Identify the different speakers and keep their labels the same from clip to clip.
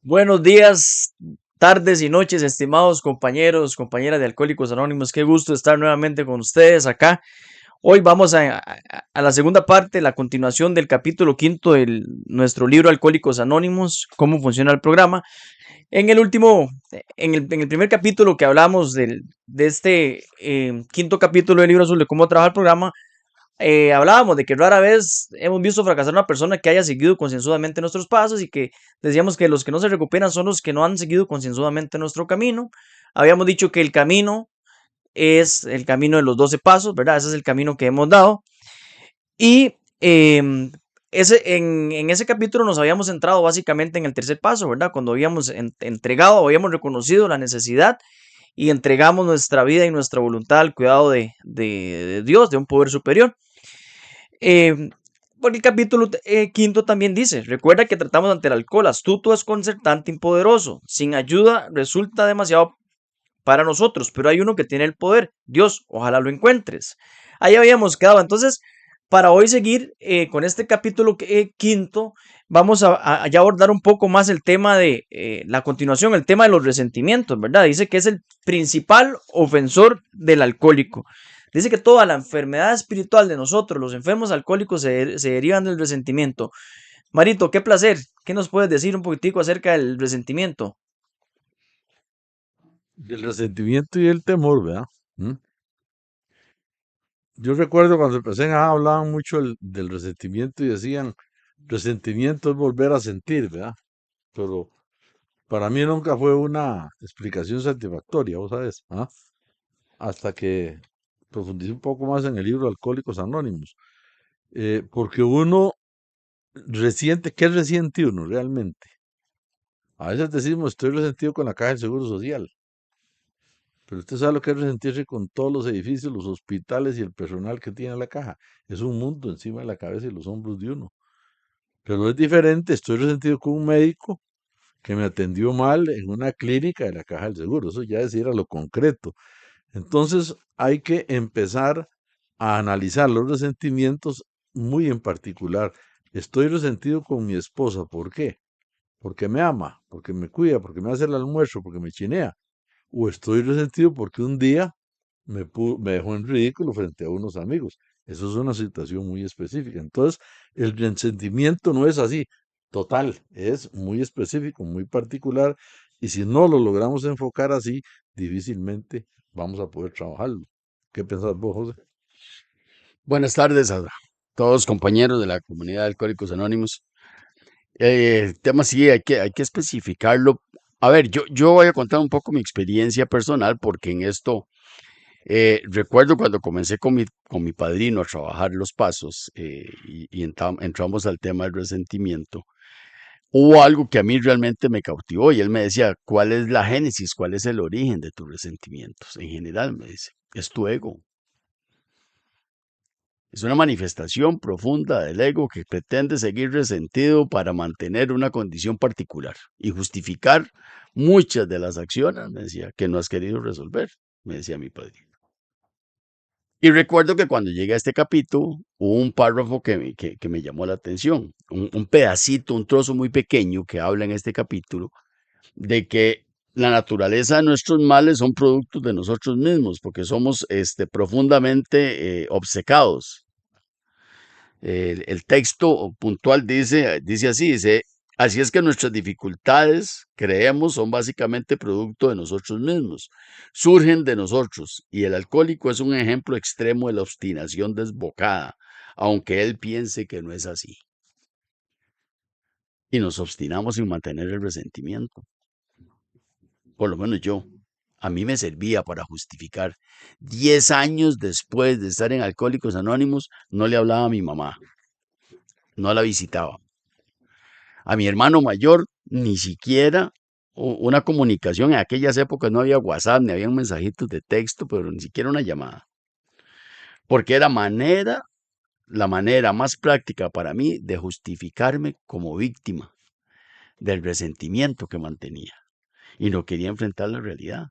Speaker 1: Buenos días, tardes y noches, estimados compañeros, compañeras de Alcohólicos Anónimos. Qué gusto estar nuevamente con ustedes acá. Hoy vamos a la segunda parte, la continuación del capítulo quinto de nuestro libro Alcohólicos Anónimos, cómo funciona el programa. En el primer capítulo que hablamos de este quinto capítulo del libro azul de cómo trabajar el programa, hablábamos de que rara vez hemos visto fracasar a una persona que haya seguido concienzudamente nuestros pasos y que decíamos que los que no se recuperan son los que no han seguido concienzudamente nuestro camino. Habíamos dicho que el camino es el camino de los 12 pasos, ¿verdad? Ese es el camino que hemos dado. Y en ese capítulo nos habíamos centrado básicamente en el tercer paso, ¿verdad? Cuando habíamos entregado, habíamos reconocido la necesidad y entregamos nuestra vida y nuestra voluntad al cuidado de Dios, de un poder superior. Eh, Porque el capítulo quinto también dice, recuerda que tratamos ante el alcohol astuto, desconcertante, impoderoso. Sin ayuda resulta demasiado para nosotros, pero hay uno que tiene el poder, Dios, ojalá lo encuentres. Ahí habíamos quedado. Entonces, para hoy seguir con este capítulo quinto, vamos a ya abordar un poco más el tema de la continuación, el tema de los resentimientos, ¿verdad? Dice que es el principal ofensor del alcohólico. Dice que toda la enfermedad espiritual de nosotros, los enfermos alcohólicos, se derivan del resentimiento. Marito, qué placer. ¿Qué nos puedes decir un poquitico acerca del resentimiento?
Speaker 2: Del resentimiento y el temor, ¿verdad? ¿Mm? Yo recuerdo cuando empecé a hablaban mucho del resentimiento y decían, resentimiento es volver a sentir, ¿verdad? Pero para mí nunca fue una explicación satisfactoria, vos sabes, ¿ah? Hasta que profundicé un poco más en el libro Alcohólicos Anónimos. Porque uno resiente, ¿qué resiente uno realmente? A veces decimos, estoy resentido con la Caja del Seguro Social. Pero usted sabe lo que es resentirse con todos los edificios, los hospitales y el personal que tiene la caja. Es un mundo encima de la cabeza y los hombros de uno. Pero es diferente, estoy resentido con un médico que me atendió mal en una clínica de la caja del seguro. Eso ya es ir a lo concreto. Entonces hay que empezar a analizar los resentimientos muy en particular. Estoy resentido con mi esposa. ¿Por qué? Porque me ama, porque me cuida, porque me hace el almuerzo, porque me chinea. O estoy resentido porque un día me dejó en ridículo frente a unos amigos. Eso es una situación muy específica. Entonces, el resentimiento no es así, total, es muy específico, muy particular, y si no lo logramos enfocar así, difícilmente vamos a poder trabajarlo. ¿Qué pensás vos, José?
Speaker 3: Buenas tardes a todos compañeros de la comunidad de Alcohólicos Anónimos. El tema sí hay que especificarlo. A ver, yo voy a contar un poco mi experiencia personal porque en esto recuerdo cuando comencé con mi padrino a trabajar los pasos y entramos al tema del resentimiento. Hubo algo que a mí realmente me cautivó y él me decía, ¿cuál es la génesis? ¿Cuál es el origen de tus resentimientos? En general, me dice, es tu ego. Es una manifestación profunda del ego que pretende seguir resentido para mantener una condición particular y justificar muchas de las acciones, me decía, que no has querido resolver, me decía mi padre. Y recuerdo que cuando llegué a este capítulo, hubo un párrafo que me llamó la atención, un pedacito, un trozo muy pequeño que habla en este capítulo de que la naturaleza de nuestros males son productos de nosotros mismos, porque somos profundamente obcecados. El texto puntual dice así, dice, así es que nuestras dificultades, creemos, son básicamente producto de nosotros mismos, surgen de nosotros, y el alcohólico es un ejemplo extremo de la obstinación desbocada, aunque él piense que no es así. Y nos obstinamos en mantener el resentimiento, por lo menos yo. A mí me servía para justificar. 10 años después de estar en Alcohólicos Anónimos, no le hablaba a mi mamá, no la visitaba. A mi hermano mayor, ni siquiera una comunicación. En aquellas épocas no había WhatsApp, ni había mensajitos de texto, pero ni siquiera una llamada. Porque era la manera más práctica para mí de justificarme como víctima del resentimiento que mantenía. Y no quería enfrentar la realidad.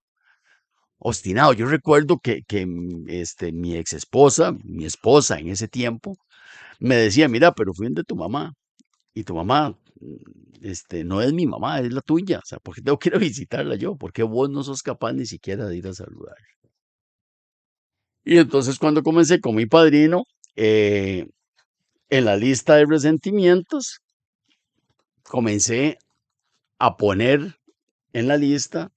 Speaker 3: Obstinado. Yo recuerdo que mi ex esposa, mi esposa en ese tiempo, me decía, mira, pero fui de tu mamá. Y tu mamá no es mi mamá, es la tuya. O sea, ¿por qué tengo que ir a visitarla yo? ¿Por qué vos no sos capaz ni siquiera de ir a saludar? Y entonces cuando comencé con mi padrino, eh, en la lista de resentimientos, comencé a poner en la lista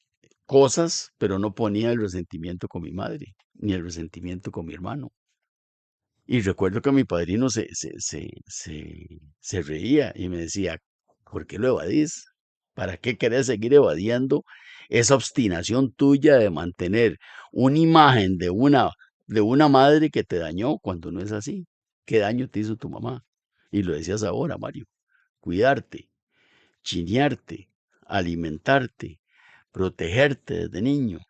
Speaker 3: cosas, pero no ponía el resentimiento con mi madre, ni el resentimiento con mi hermano. Y recuerdo que mi padrino se reía y me decía, ¿por qué lo evadís? ¿Para qué querés seguir evadiendo esa obstinación tuya de mantener una imagen de una madre que te dañó cuando no es así? ¿Qué daño te hizo tu mamá? Y lo decías ahora, Mario, cuidarte, chinearte, alimentarte, protegerte desde niño.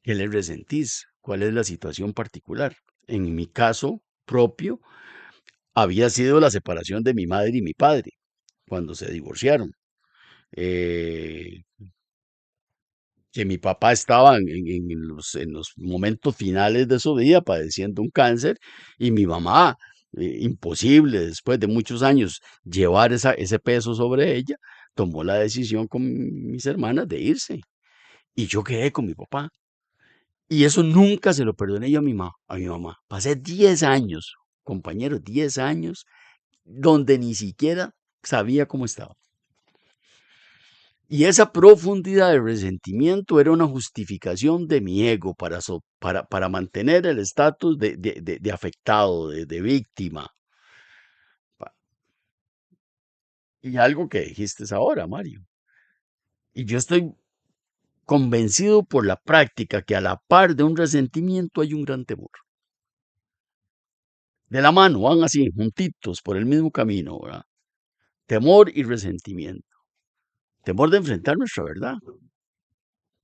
Speaker 3: ¿Qué le resentís? ¿Cuál es la situación particular? En mi caso propio, había sido la separación de mi madre y mi padre cuando se divorciaron. Eh, que mi papá estaba en los momentos finales de su vida padeciendo un cáncer y mi mamá, imposible después de muchos años llevar ese peso sobre ella, tomó la decisión con mis hermanas de irse y yo quedé con mi papá. Y eso nunca se lo perdoné yo a mi mamá. Pasé 10 años, compañeros, 10 años, donde ni siquiera sabía cómo estaba. Y esa profundidad de resentimiento era una justificación de mi ego para mantener el estatus de afectado, de víctima. Pa- Y algo que dijiste ahora, Mario. Y yo estoy convencido por la práctica que a la par de un resentimiento hay un gran temor. De la mano, van así, juntitos, por el mismo camino, ¿verdad? Temor y resentimiento. Temor de enfrentar nuestra verdad.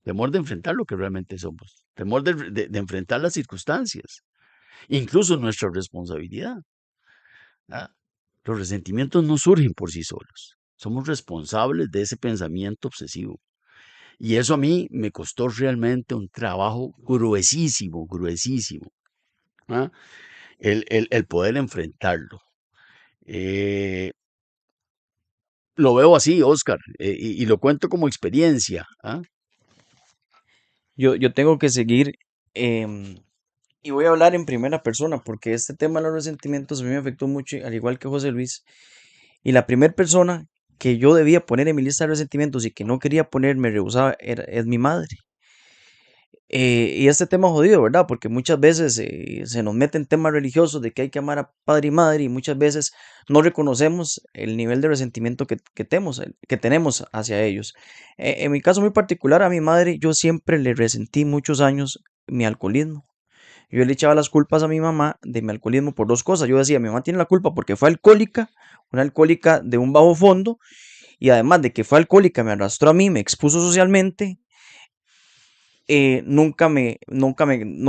Speaker 3: Temor de enfrentar lo que realmente somos. Temor de enfrentar las circunstancias. Incluso nuestra responsabilidad. ¿Ah? Los resentimientos no surgen por sí solos. Somos responsables de ese pensamiento obsesivo. Y eso a mí me costó realmente un trabajo gruesísimo, gruesísimo. ¿Ah? El poder enfrentarlo. Eh, lo veo así, Oscar, y lo cuento como experiencia. ¿Ah?
Speaker 1: Yo tengo que seguir em, y voy a hablar en primera persona porque este tema de los resentimientos a mí me afectó mucho, al igual que José Luis. Y la primera persona que yo debía poner en mi lista de resentimientos y que no quería poner, me rehusaba, es mi madre. Y este tema jodido, ¿verdad? Porque muchas veces se nos meten temas religiosos de que hay que amar a padre y madre y muchas veces no reconocemos el nivel de resentimiento que tenemos hacia ellos. En mi caso muy particular, a mi madre, yo siempre le resentí muchos años mi alcoholismo. Yo le echaba las culpas a mi mamá de mi alcoholismo por dos cosas. Yo decía, mi mamá tiene la culpa porque fue alcohólica, una alcohólica de un bajo fondo, y además de que fue alcohólica, me arrastró a mí, me expuso socialmente, no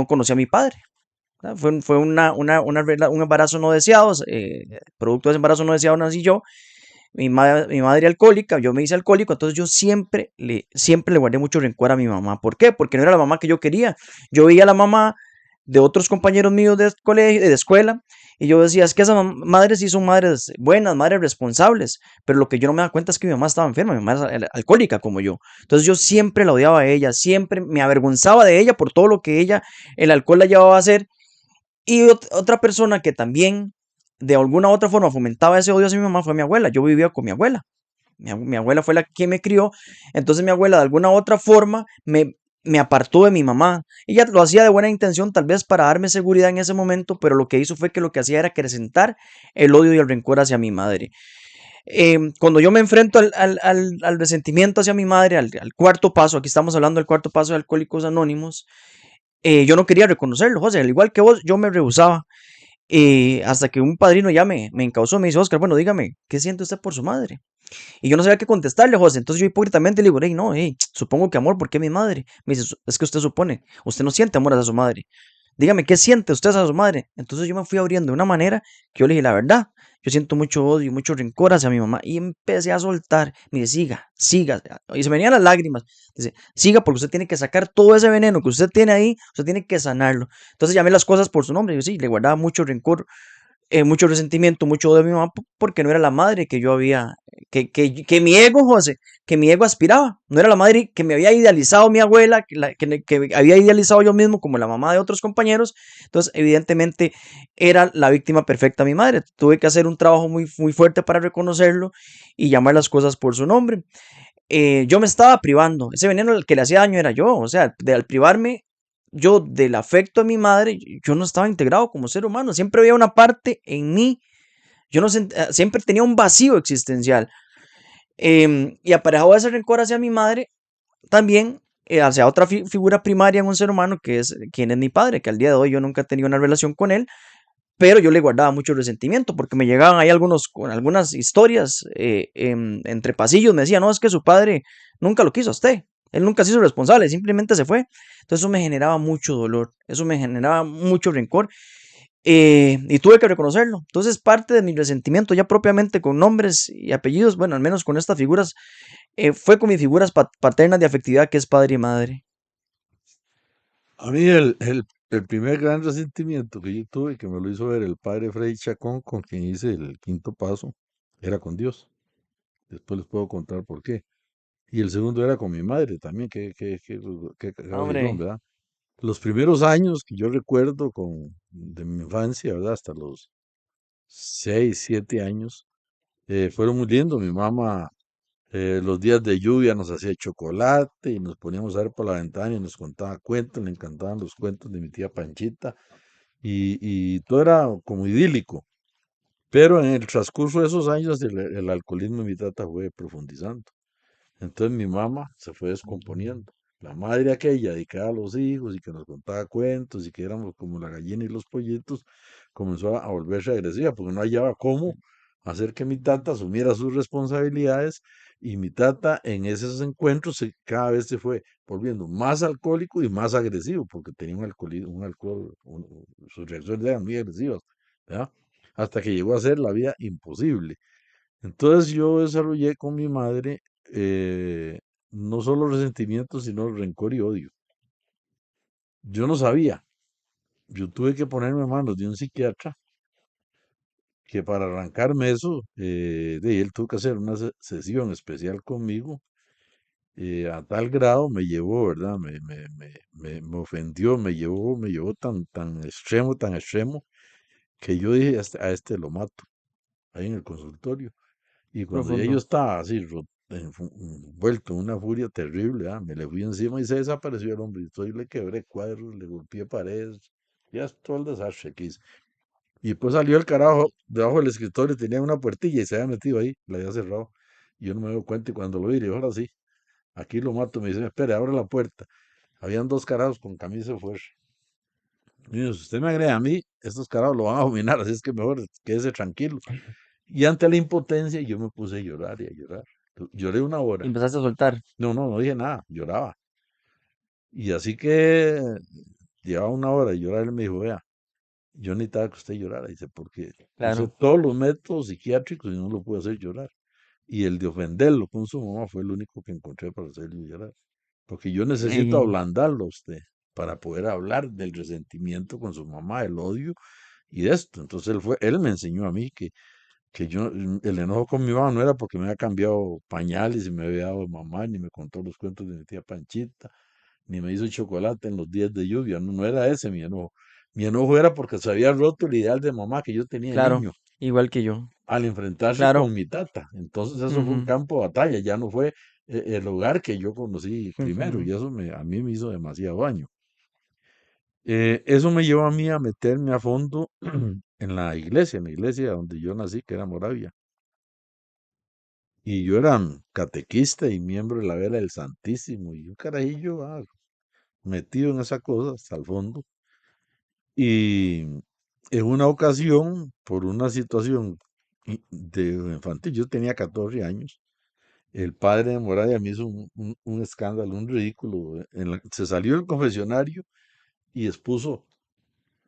Speaker 1: conocí a mi padre. ¿Verdad? Fue un embarazo no deseado, producto de ese embarazo no deseado nací yo. Mi madre alcohólica, yo me hice alcohólico, entonces yo siempre le guardé mucho rencor a mi mamá. ¿Por qué? Porque no era la mamá que yo quería. Yo veía a la mamá de otros compañeros míos de colegio, de escuela, y yo decía, es que esas madres sí son madres buenas, madres responsables, pero lo que yo no me daba cuenta es que mi mamá estaba enferma, mi mamá era alcohólica como yo. Entonces yo siempre la odiaba a ella, siempre me avergonzaba de ella por todo lo que ella, el alcohol la llevaba a hacer. Y otra persona que también de alguna u otra forma fomentaba ese odio hacia mi mamá fue mi abuela. Yo vivía con mi abuela. Mi abuela fue la que me crió, entonces mi abuela de alguna u otra forma me apartó de mi mamá. Ella lo hacía de buena intención, tal vez para darme seguridad en ese momento, pero lo que hizo fue que lo que hacía era acrecentar el odio y el rencor hacia mi madre. Cuando yo me enfrento al resentimiento hacia mi madre, al cuarto paso, aquí estamos hablando del cuarto paso de Alcohólicos Anónimos, yo no quería reconocerlo, José, al igual que vos, yo me rehusaba. Hasta que un padrino ya me encausó, me dice, Oscar, bueno, dígame, ¿qué siente usted por su madre? Y yo no sabía qué contestarle, José. Entonces yo hipócritamente le digo, hey, no, hey, supongo que amor, ¿por qué mi madre? Me dice, es que usted supone, usted no siente amor hacia su madre. Dígame, ¿qué siente usted hacia su madre? Entonces yo me fui abriendo de una manera que yo le dije, la verdad, yo siento mucho odio, mucho rencor hacia mi mamá. Y empecé a soltar. Me dice, siga, siga. Y se me venían las lágrimas. Dice, siga porque usted tiene que sacar todo ese veneno que usted tiene ahí, usted tiene que sanarlo. Entonces llamé las cosas por su nombre. Yo sí, le guardaba mucho rencor mucho resentimiento, mucho odio de mi mamá porque no era la madre que yo había, que mi ego, José, que mi ego aspiraba. No era la madre que me había idealizado mi abuela, que había idealizado yo mismo como la mamá de otros compañeros. Entonces, evidentemente, era la víctima perfecta mi madre. Tuve que hacer un trabajo muy, muy fuerte para reconocerlo y llamar las cosas por su nombre. Yo me estaba privando. Ese veneno al que le hacía daño era yo. O sea, al privarme yo del afecto de mi madre, yo no estaba integrado como ser humano. Siempre había una parte en mí. Yo no siempre tenía un vacío existencial. Y aparejado de ese rencor hacia mi madre, también hacia otra figura primaria en un ser humano, que es quien es mi padre, que al día de hoy yo nunca he tenido una relación con él, pero yo le guardaba mucho resentimiento porque me llegaban ahí algunas historias entre pasillos, me decían, no, es que su padre nunca lo quiso a usted, él nunca se hizo responsable, simplemente se fue. Entonces eso me generaba mucho dolor, eso me generaba mucho rencor y tuve que reconocerlo. Entonces parte de mi resentimiento ya propiamente con nombres y apellidos, bueno, al menos con estas figuras, fue con mis figuras paternas de afectividad que es padre y madre.
Speaker 2: A mí el primer gran resentimiento que yo tuve, que me lo hizo ver el padre Freddy Chacón, con quien hice el quinto paso, era con Dios. Después les puedo contar por qué. Y el segundo era con mi madre también, qué cabezón,
Speaker 1: Hombre,
Speaker 2: ¿verdad? Los primeros años que yo recuerdo de mi infancia, ¿verdad? Hasta los 6, 7 años, fueron muy lindos. Mi mamá, los días de lluvia nos hacía chocolate y nos poníamos a ver por la ventana y nos contaba cuentos, le encantaban los cuentos de mi tía Panchita y todo era como idílico. Pero en el transcurso de esos años el alcoholismo de mi tata fue profundizando. Entonces mi mamá se fue descomponiendo. La madre aquella dedicada a los hijos y que nos contaba cuentos y que éramos como la gallina y los pollitos, comenzó a volverse agresiva porque no hallaba cómo hacer que mi tata asumiera sus responsabilidades y mi tata en esos encuentros cada vez se fue volviendo más alcohólico y más agresivo porque tenía sus reacciones eran muy agresivas, ¿verdad? Hasta que llegó a ser la vida imposible. Entonces yo desarrollé con mi madre no solo resentimiento, sino rencor y odio. Yo no sabía, yo tuve que ponerme en manos de un psiquiatra que para arrancarme eso, él tuvo que hacer una sesión especial conmigo, a tal grado me llevó, ¿verdad? Me ofendió, me llevó tan extremo, que yo dije, a este lo mato, ahí en el consultorio. Y cuando ya yo
Speaker 1: profundo.
Speaker 2: estaba así, envuelto en una furia terrible, me le fui encima y se desapareció el hombre. Y estoy le quebré cuadros, le golpeé paredes, ya es todo el desastre que hice. Y después salió el carajo debajo del escritorio, tenía una puertilla y se había metido ahí, la había cerrado. Y yo no me doy cuenta y cuando lo vi, le digo, ahora sí, aquí lo mato. Me dice, espere, abre la puerta. Habían dos carajos con camisa de fuerza. Y me dijo, si usted me agrede a mí, estos carajos lo van a dominar, así es que mejor quédese tranquilo. Y ante la impotencia yo me puse a llorar y a llorar. Lloré una
Speaker 1: Y
Speaker 2: hora.
Speaker 1: empezaste a soltar.
Speaker 2: No, no, no dije nada, lloraba. Y así que llevaba una hora y llorar, él me dijo, vea, yo necesitaba que usted llorara. Dice, porque usé
Speaker 1: Claro.
Speaker 2: todos los métodos psiquiátricos y no lo pude hacer llorar. Y el de ofenderlo con su mamá fue el único que encontré para hacerlo llorar. Porque yo necesito
Speaker 1: Y,
Speaker 2: ablandarlo a usted para poder hablar del resentimiento con su mamá, el odio y de esto. Entonces él me enseñó a mí que yo, el enojo con mi mamá no era porque me había cambiado pañales y me había dado de mamá, ni me contó los cuentos de mi tía Panchita, ni me hizo chocolate en los días de lluvia, no, no era ese mi enojo. Mi enojo era porque se había roto el ideal de mamá que yo tenía de
Speaker 1: claro,
Speaker 2: niño
Speaker 1: igual que yo.
Speaker 2: al enfrentarse
Speaker 1: Claro.
Speaker 2: con mi tata. Entonces eso fue un
Speaker 1: Ujú,
Speaker 2: campo de batalla, ya no fue el hogar que yo conocí primero y
Speaker 1: ujú,
Speaker 2: eso a mí me hizo demasiado daño. Eso me llevó a mí a meterme a fondo en la iglesia donde yo nací, que era Moravia. Y yo era catequista y miembro de la Vela del Santísimo, y un carajillo metido en esa cosa hasta el fondo. Y en una ocasión, por una situación de infantil, yo tenía 14 años, el padre de Moravia me hizo un escándalo, un ridículo. Se salió del confesionario y expuso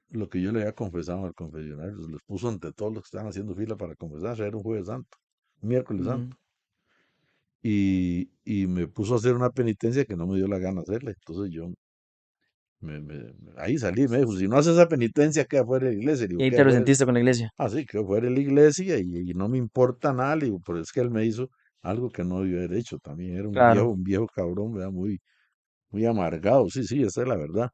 Speaker 2: lo que yo le había confesado al confesionario, se lo expuso ante todos los que estaban haciendo fila para confesarse, era un jueves santo, un miércoles
Speaker 1: ujú.
Speaker 2: santo. Y me puso a hacer una penitencia que no me dio la gana hacerle. Entonces yo Ahí salí, me dijo, si no haces esa penitencia, queda fuera de la iglesia. Le
Speaker 1: Y
Speaker 2: digo,
Speaker 1: ahí te
Speaker 2: queda fuera.
Speaker 1: resentiste con la iglesia.
Speaker 2: Ah, sí, quedó fuera de la iglesia y no me importa nada. Le digo, pero es que él me hizo algo que no debió haber hecho también. Era
Speaker 1: Claro.
Speaker 2: un viejo cabrón, ¿verdad? Muy amargado. Sí, sí, esa es la verdad.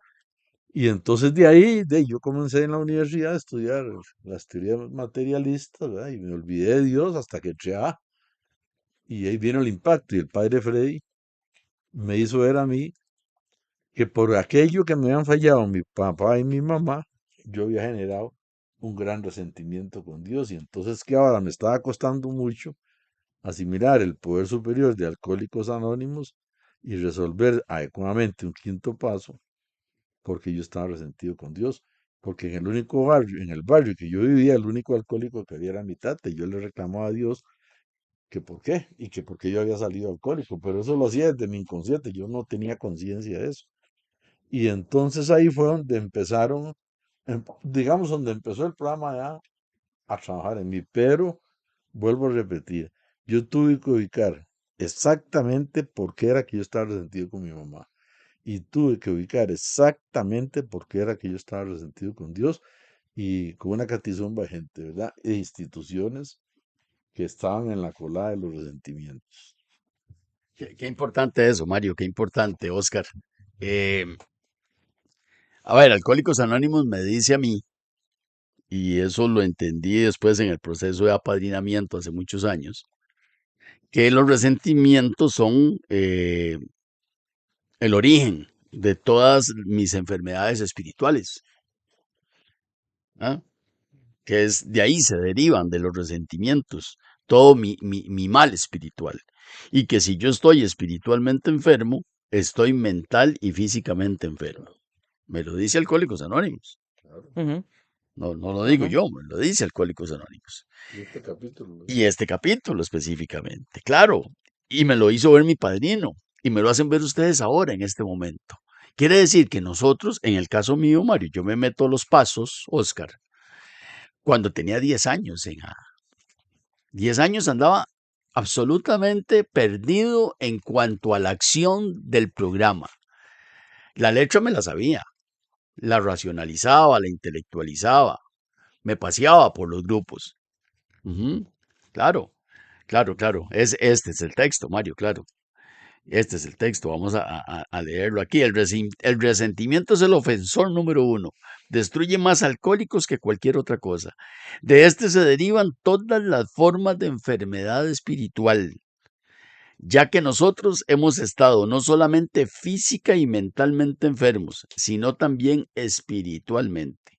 Speaker 2: Y entonces de ahí, yo comencé en la universidad a estudiar las teorías materialistas, ¿verdad? Y me olvidé de Dios hasta que entré a. Y ahí vino el impacto. Y el padre Freddy me hizo ver a mí que por aquello que me habían fallado mi papá y mi mamá, yo había generado un gran resentimiento con Dios. Y entonces que ahora me estaba costando mucho asimilar el poder superior de Alcohólicos Anónimos y resolver adecuadamente un quinto paso, porque yo estaba resentido con Dios, porque en el único barrio, en el barrio que yo vivía, el único alcohólico que había era mi tata, y yo le reclamaba a Dios que por qué, y que por qué yo había salido alcohólico, pero eso lo hacía desde mi inconsciente, yo no tenía conciencia de eso. Y entonces ahí fue donde empezaron, digamos, donde empezó el programa ya a trabajar en mí, pero vuelvo a repetir, yo tuve que ubicar exactamente por qué era que yo estaba resentido con mi mamá y tuve que ubicar exactamente por qué era que yo estaba resentido con Dios y con una catizumba de gente, ¿verdad? E instituciones que estaban en la cola de los resentimientos.
Speaker 3: Qué importante eso, Mario, qué importante, Oscar. Eh, a ver, Alcohólicos Anónimos me dice a mí, y eso lo entendí después en el proceso de apadrinamiento hace muchos años, que los resentimientos son el origen de todas mis enfermedades espirituales, ¿ah? Que es de ahí se derivan de los resentimientos, todo mi mal espiritual. Y que si yo estoy espiritualmente enfermo, estoy mental y físicamente enfermo. Me lo dice Alcohólicos Anónimos.
Speaker 2: Claro.
Speaker 1: Ujú,
Speaker 3: No, no lo digo
Speaker 1: ujú.
Speaker 3: yo, me lo dice Alcohólicos Anónimos.
Speaker 2: Y este capítulo lo
Speaker 3: Y
Speaker 2: dice.
Speaker 3: este capítulo específicamente, claro. Y me lo hizo ver mi padrino. Y me lo hacen ver ustedes ahora, en este momento. Quiere decir que nosotros, en el caso mío, Mario, yo me meto los pasos, Oscar, cuando tenía 10 años. 10 años andaba absolutamente perdido en cuanto a la acción del programa. La letra me la sabía, la racionalizaba, la intelectualizaba, me paseaba por los grupos. Ujú, claro, claro, claro. Este es el texto, Mario, claro. Este es el texto, vamos a leerlo aquí. El resentimiento es el ofensor número uno. Destruye más alcohólicos que cualquier otra cosa. De este se derivan todas las formas de enfermedad espiritual, ya que nosotros hemos estado no solamente física y mentalmente enfermos, sino también espiritualmente.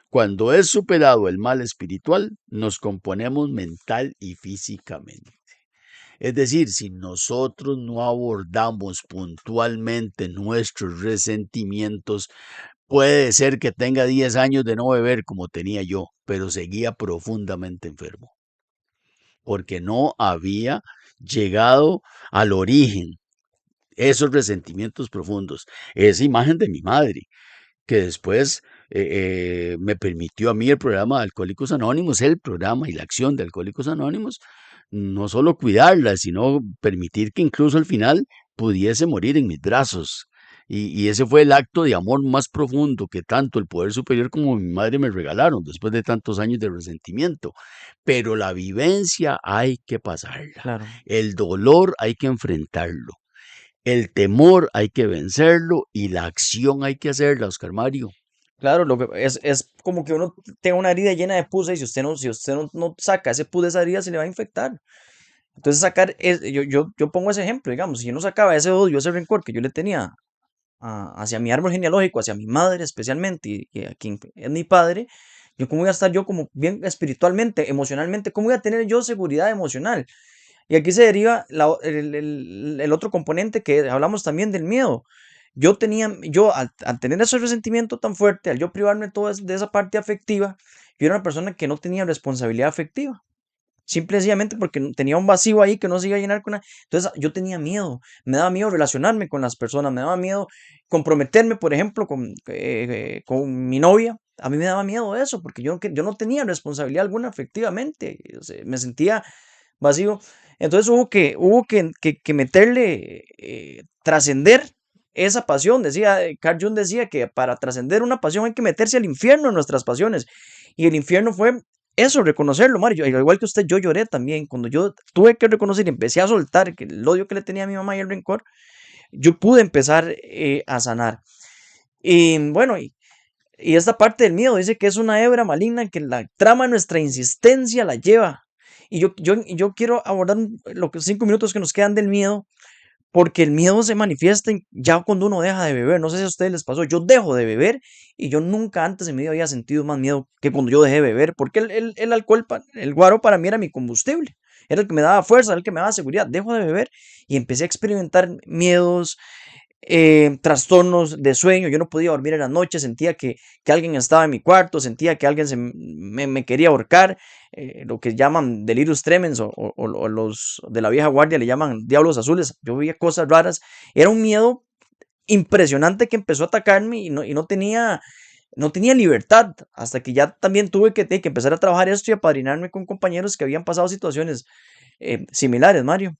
Speaker 3: Cuando es superado el mal espiritual, nos componemos mental y físicamente. Es decir, si nosotros no abordamos puntualmente nuestros resentimientos, puede ser que tenga 10 años de no beber como tenía yo, pero seguía profundamente enfermo, porque no había llegado al origen, esos resentimientos profundos, esa imagen de mi madre, que después me permitió a mí el programa de Alcohólicos Anónimos, el programa y la acción de Alcohólicos Anónimos, no solo cuidarla, sino permitir que incluso al final pudiese morir en mis brazos. Y ese fue el acto de amor más profundo que tanto el poder superior como mi madre me regalaron después de tantos años de resentimiento. Pero la vivencia hay que pasarla.
Speaker 1: Claro.
Speaker 3: El dolor hay que enfrentarlo. El temor hay que vencerlo y la acción hay que hacerla, Oscar Mario.
Speaker 1: Claro, lo que es como que uno tenga una herida llena de pus y si usted no saca ese pus de esa herida, se le va a infectar. Entonces yo pongo ese ejemplo, digamos, si yo no sacaba ese odio, ese rencor que yo le tenía hacia mi árbol genealógico, hacia mi madre especialmente, y a quien es mi padre, yo cómo voy a estar yo como bien espiritualmente, emocionalmente, cómo voy a tener yo seguridad emocional. Y aquí se deriva el otro componente que hablamos también del miedo. Al tener ese resentimiento tan fuerte, al yo privarme de esa parte afectiva, yo era una persona que no tenía responsabilidad afectiva. Simple y sencillamente porque tenía un vacío ahí que no se iba a llenar con nada. Entonces yo tenía miedo, me daba miedo relacionarme con las personas, me daba miedo comprometerme, por ejemplo, con mi novia. A mí me daba miedo eso, porque yo no tenía responsabilidad alguna efectivamente. O sea, me sentía vacío. Entonces hubo que meterle, trascender esa pasión. Decía, Carl Jung decía que para trascender una pasión hay que meterse al infierno en nuestras pasiones. Y el infierno fue eso, reconocerlo, Mario. Al igual que usted, yo lloré también. Cuando yo tuve que reconocer y empecé a soltar el odio que le tenía a mi mamá y el rencor, yo pude empezar a sanar. Y bueno, y esta parte del miedo dice que es una hebra maligna que la trama de nuestra insistencia la lleva. Y yo quiero abordar los 5 minutos que nos quedan del miedo, porque el miedo se manifiesta ya cuando uno deja de beber. No sé si a ustedes les pasó. Yo dejo de beber y yo nunca antes en mi vida había sentido más miedo que cuando yo dejé de beber, porque el alcohol, el guaro para mí era mi combustible. Era el que me daba fuerza, era el que me daba seguridad. Dejo de beber y empecé a experimentar miedos, trastornos de sueño. Yo no podía dormir en las noches, sentía que alguien estaba en mi cuarto, sentía que alguien me quería ahorcar, lo que llaman delirios tremens o los de la vieja guardia le llaman diablos azules. Yo veía cosas raras, era un miedo impresionante que empezó a atacarme y no tenía libertad, hasta que ya también tuve que empezar a trabajar esto y apadrinarme con compañeros que habían pasado situaciones similares, Mario.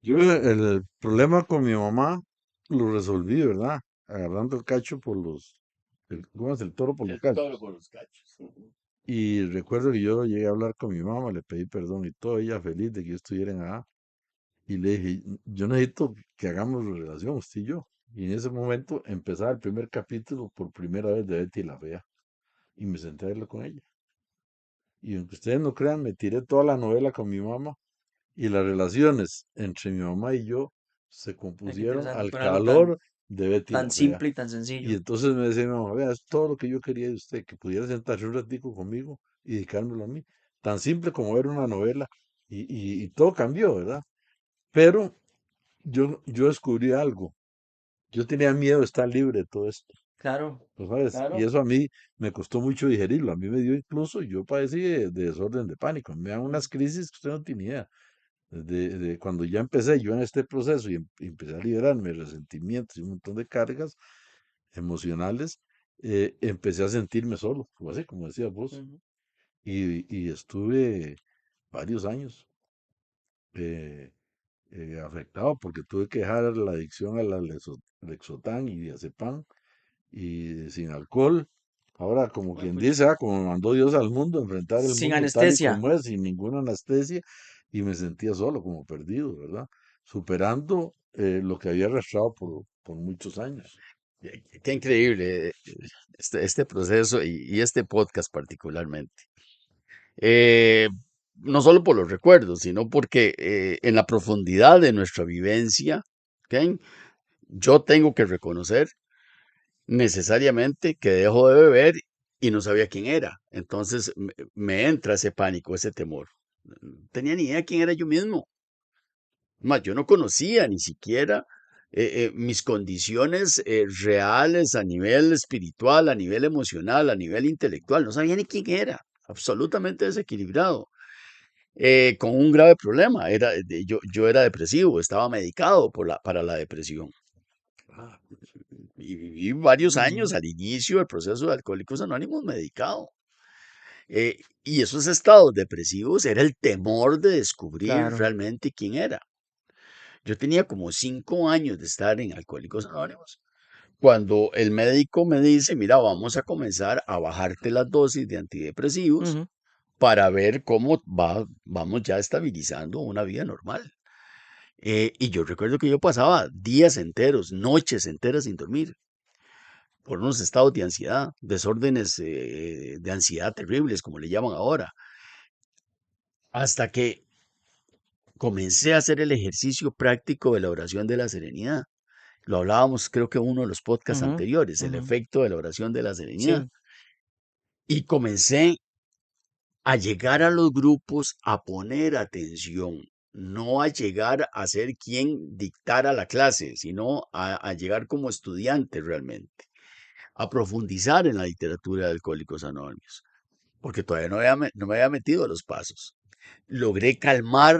Speaker 2: Yo el problema con mi mamá lo resolví, ¿verdad? Agarrando el cacho por ¿cómo es? El toro por los
Speaker 3: El
Speaker 2: cachos.
Speaker 3: toro por los cachos.
Speaker 2: Y recuerdo que yo llegué a hablar con mi mamá, le pedí perdón y todo, ella feliz de que yo estuviera en A. Y le dije, yo necesito que hagamos relación, usted y yo. Y en ese momento empezaba el primer capítulo por primera vez de Betty la Fea. Y me senté a verlo con ella. Y aunque ustedes no crean, me tiré toda la novela con mi mamá. Y las relaciones entre mi mamá y yo se
Speaker 1: Qué
Speaker 2: compusieron
Speaker 1: interesante,
Speaker 2: al
Speaker 1: con algo tan,
Speaker 2: calor de Betty
Speaker 1: tan
Speaker 2: la Fea.
Speaker 1: simple y tan
Speaker 2: Y
Speaker 1: sencillo.
Speaker 2: entonces me decía mi mamá, vea, es todo lo que yo quería de usted, que pudiera sentarse un ratico conmigo y dedicármelo a mí. Tan simple como ver una novela. Y todo cambió, ¿verdad? Pero yo descubrí algo. Yo tenía miedo de estar libre de todo esto,
Speaker 1: Claro,
Speaker 2: ¿no sabes? Y
Speaker 1: claro.
Speaker 2: eso a mí me costó mucho digerirlo. A mí me dio incluso, yo padecí de desorden de pánico. Me dan unas crisis que usted no tiene idea. De cuando ya empecé yo en este proceso y empecé a liberarme de resentimientos y un montón de cargas emocionales, empecé a sentirme solo, como así, como decías vos.
Speaker 1: Ujú.
Speaker 2: Y estuve varios años eh, afectado porque tuve que dejar la adicción a la Lexotan y diazepam y sin alcohol. Ahora, como
Speaker 1: Ay,
Speaker 2: quien
Speaker 1: pucha.
Speaker 2: dice, como me mandó Dios al mundo, a enfrentar el
Speaker 1: Sin
Speaker 2: mundo tal y
Speaker 1: anestesia.
Speaker 2: como es, sin ninguna anestesia, y me sentía solo, como perdido, ¿verdad? Superando lo que había arrastrado por muchos años.
Speaker 3: Qué increíble este proceso y este podcast particularmente. Eh, no solo por los recuerdos, sino porque en la profundidad de nuestra vivencia, ¿ok? Yo tengo que reconocer necesariamente que dejo de beber y no sabía quién era. Entonces me entra ese pánico, ese temor. No tenía ni idea quién era yo mismo. Más, yo no conocía ni siquiera mis condiciones reales a nivel espiritual, a nivel emocional, a nivel intelectual. No sabía ni quién era. Absolutamente desequilibrado. Con un grave problema. Yo era depresivo, estaba medicado para la depresión. Ah, y viví varios años
Speaker 1: Ujú.
Speaker 3: al inicio del proceso de Alcohólicos Anónimos medicado. Y esos estados depresivos era el temor de descubrir
Speaker 1: Claro.
Speaker 3: realmente quién era. Yo tenía como 5 años de estar en Alcohólicos Anónimos. Cuando el médico me dice, mira, vamos a comenzar a bajarte las dosis de antidepresivos
Speaker 1: Ujú.
Speaker 3: para ver cómo vamos ya estabilizando una vida normal. Y yo recuerdo que yo pasaba días enteros, noches enteras sin dormir, por unos estados de ansiedad, desórdenes de ansiedad terribles, como le llaman ahora, hasta que comencé a hacer el ejercicio práctico de la oración de la serenidad. Lo hablábamos, creo que en uno de los podcasts
Speaker 1: Ujú.
Speaker 3: anteriores, el
Speaker 1: Ujú.
Speaker 3: efecto de la oración de la serenidad.
Speaker 1: Sí,
Speaker 3: Y comencé a llegar a los grupos a poner atención, no a llegar a ser quien dictara la clase, sino a llegar como estudiante realmente, a profundizar en la literatura de Alcohólicos Anónimos, porque todavía no me había metido a los pasos. Logré calmar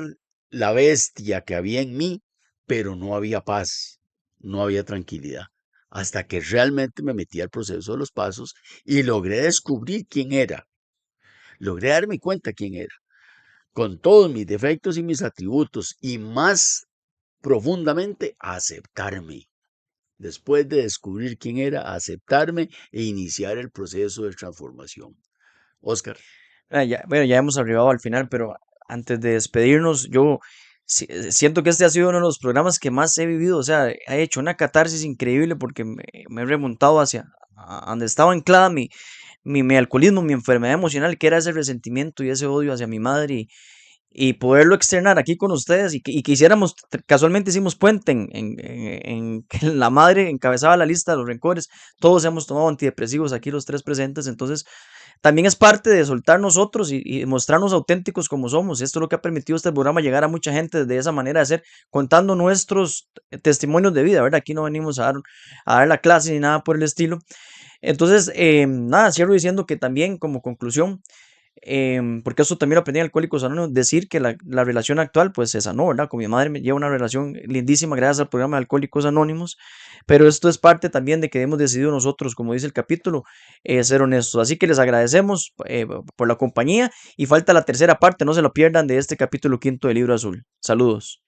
Speaker 3: la bestia que había en mí, pero no había paz, no había tranquilidad, hasta que realmente me metí al proceso de los pasos y logré descubrir quién era, logré darme cuenta quién era, con todos mis defectos y mis atributos, y más profundamente aceptarme. Después de descubrir quién era, aceptarme e iniciar el proceso de transformación. Oscar.
Speaker 1: Bueno, ya hemos arribado al final, pero antes de despedirnos, yo siento que este ha sido uno de los programas que más he vivido, o sea, he hecho una catarsis increíble porque me he remontado hacia donde estaba anclada mi alcoholismo, mi enfermedad emocional, que era ese resentimiento y ese odio hacia mi madre y poderlo externar aquí con ustedes y que hiciéramos, casualmente hicimos puente en que la madre encabezaba la lista de los rencores, todos hemos tomado antidepresivos aquí los tres presentes, entonces también es parte de soltar nosotros y mostrarnos auténticos como somos. Esto es lo que ha permitido este programa llegar a mucha gente de esa manera de ser, contando nuestros testimonios de vida, ¿verdad? Aquí no venimos a dar la clase ni nada por el estilo. Entonces, nada, cierro diciendo que también como conclusión, porque eso también lo aprendí en Alcohólicos Anónimos, decir que la relación actual pues se sanó, ¿verdad? Con mi madre me lleva una relación lindísima gracias al programa de Alcohólicos Anónimos, pero esto es parte también de que hemos decidido nosotros, como dice el capítulo, ser honestos. Así que les agradecemos por la compañía y falta la tercera parte, no se lo pierdan de este capítulo quinto del Libro Azul. Saludos.